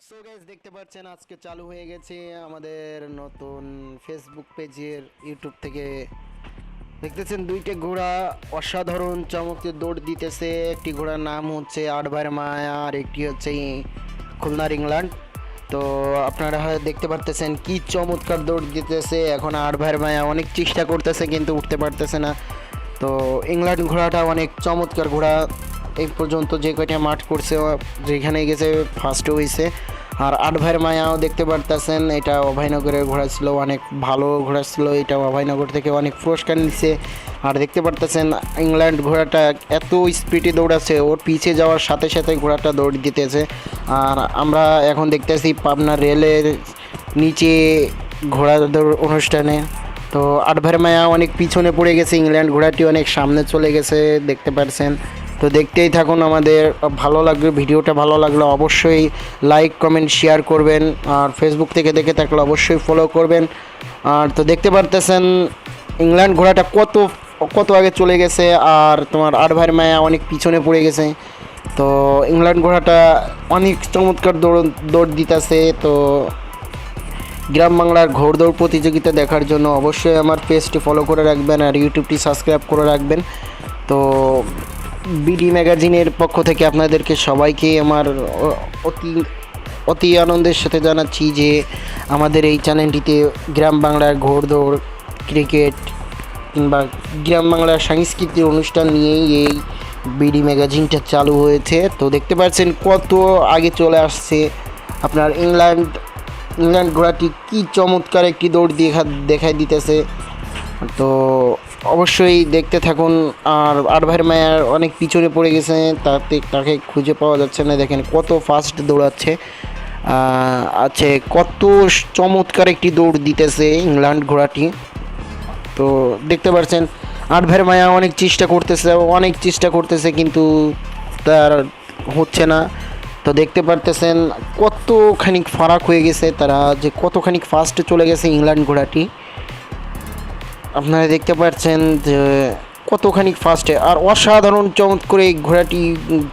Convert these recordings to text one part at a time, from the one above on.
So guys দেখতে পাচ্ছেন আজকে চালু হয়ে গেছে আমাদের নতুন ফেসবুক পেজের ইউটিউব থেকে দেখতেছেন দুইটা ঘোড়া অসাধারণ চমকে দৌড় দিতেছে। একটি ঘোড়ার নাম হচ্ছে আটবার মায়া আর একটি হচ্ছে খুলনার ইংল্যান্ড। তো আপনারা দেখতে পারতেছেন কি চমৎকার দৌড় দিতেছে। এখন আটবার মায়া অনেক চেষ্টা করতেছে কিন্তু উঠতে পারতেছে না। তো ইংল্যান্ড ঘোড়াটা অনেক চমৎকার ঘোড়া, এই পর্যন্ত যে কয়টা মাঠ করছে যেখানে গেছে ফার্স্ট হয়েছে। আর আট ভাইয়ের মায়াও দেখতে পারতেছেন, এটা অভয়নগরের ঘোড়া ছিল, অনেক ভালো ঘোড়া ছিল, এটা অভয়নগর থেকে অনেক পুরস্কার নিচ্ছে। আর দেখতে পারতেছেন ইংল্যান্ড ঘোড়াটা এত স্পিডে দৌড়াচ্ছে, ওর পিছিয়ে যাওয়ার সাথে সাথে ঘোড়াটা দৌড় দিতেছে। আর আমরা এখন দেখতেছি পাবনা রেলের নিচে ঘোড়া দৌড় অনুষ্ঠানে। তো আট ভাইয়ের মায়া অনেক পিছনে পড়ে গেছে, ইংল্যান্ড ঘোড়াটি অনেক সামনে চলে গেছে দেখতে পারছেন। তো দেখতেই থাকুন, আমাদের ভালো লাগবে, ভিডিওটা ভালো লাগলে অবশ্যই লাইক কমেন্ট শেয়ার করবেন। আর ফেসবুক থেকে দেখে থাকলে অবশ্যই ফলো করবেন। আর তো দেখতে পারতেছেন ইংল্যান্ড ঘোড়াটা কত কত আগে চলে গেছে, আর তোমার আট ভাইয়ের মায়া অনেক পিছনে পড়ে গেছে। তো ইংল্যান্ড ঘোড়াটা অনেক চমৎকার দৌড় দিতেছে। তো গ্রাম বাংলার ঘোড়দৌড় প্রতিযোগিতা দেখার জন্য অবশ্যই আমার পেজটি ফলো করে রাখবেন আর ইউটিউবটি সাবস্ক্রাইব করে রাখবেন। তো বিডি ম্যাগাজিনের পক্ষ থেকে আপনাদেরকে সবাইকে আমার অতি অতি আনন্দের সাথে জানাচ্ছি যে আমাদের এই চ্যানেলটিতে গ্রাম বাংলার ঘোড়দৌড়, ক্রিকেট কিংবা গ্রাম বাংলার সাংস্কৃতিক অনুষ্ঠান নিয়েই এই বিডি ম্যাগাজিনটা চালু হয়েছে। তো দেখতে পাচ্ছেন কত আগে চলে আসছে আপনার ইংল্যান্ড ঘোড়াটি কি চমৎকার একটি দৌড় দেখাই দিতেছে। তো অবশ্যই দেখতে থাকুন। আর আট ভাইয়ের মায়ার অনেক পিছনে পড়ে গেছে, তাকে খুঁজে পাওয়া যাচ্ছে না। দেখেন কত ফাস্ট দৌড়াচ্ছে, আছে কত চমৎকার একটি দৌড় দিতেছে ইংল্যান্ড ঘোড়াটি। তো দেখতে পাচ্ছেন আট ভাইয়ের মায়া অনেক চেষ্টা করতেছে কিন্তু তার হচ্ছে না। তো দেখতে পারতেছেন কতখানি ফারাক হয়ে গেছে, তারা যে কতখানি ফাস্টে চলে গেছে ইংল্যান্ড ঘোড়াটি। আপনারা দেখতে পাচ্ছেন যে কতখানি ফাস্টে আর অসাধারণ চমৎকার এই ঘোড়াটি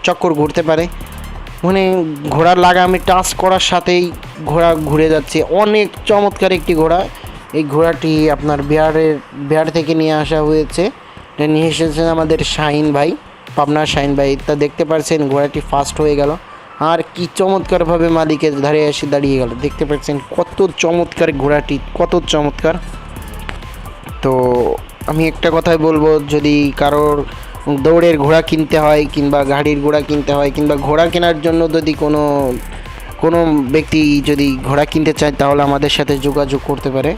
চক্কর ঘুরতে পারে, মানে ঘোড়ার লাগামে টাচ করার সাথেই ঘোড়া ঘুরে যাচ্ছে। অনেক চমৎকার একটি ঘোড়া। এই ঘোড়াটি আপনার বিহার থেকে নিয়ে আসা হয়েছে, এটা নিয়ে এসেছেন আমাদের শাহিন ভাই, পাবনার শাহিন ভাই। তা দেখতে পাচ্ছেন ঘোড়াটি ফাস্ট হয়ে গেল আর কি চমৎকারভাবে মালিকের ধারে এসে দাঁড়িয়ে গেল। দেখতে পাচ্ছেন কত চমৎকার ঘোড়াটি, কত চমৎকার। তো আমি একটা কথাই বলবো, যদি কারোর দৌড়ের ঘোড়া কিনতে হয় কিংবা গাড়ির ঘোড়া কিনতে হয় কিংবা ঘোড়া কেনার জন্য যদি কোনো ব্যক্তি যদি ঘোড়া কিনতে চায় তাহলে আমাদের সাথে যোগাযোগ করতে পারে।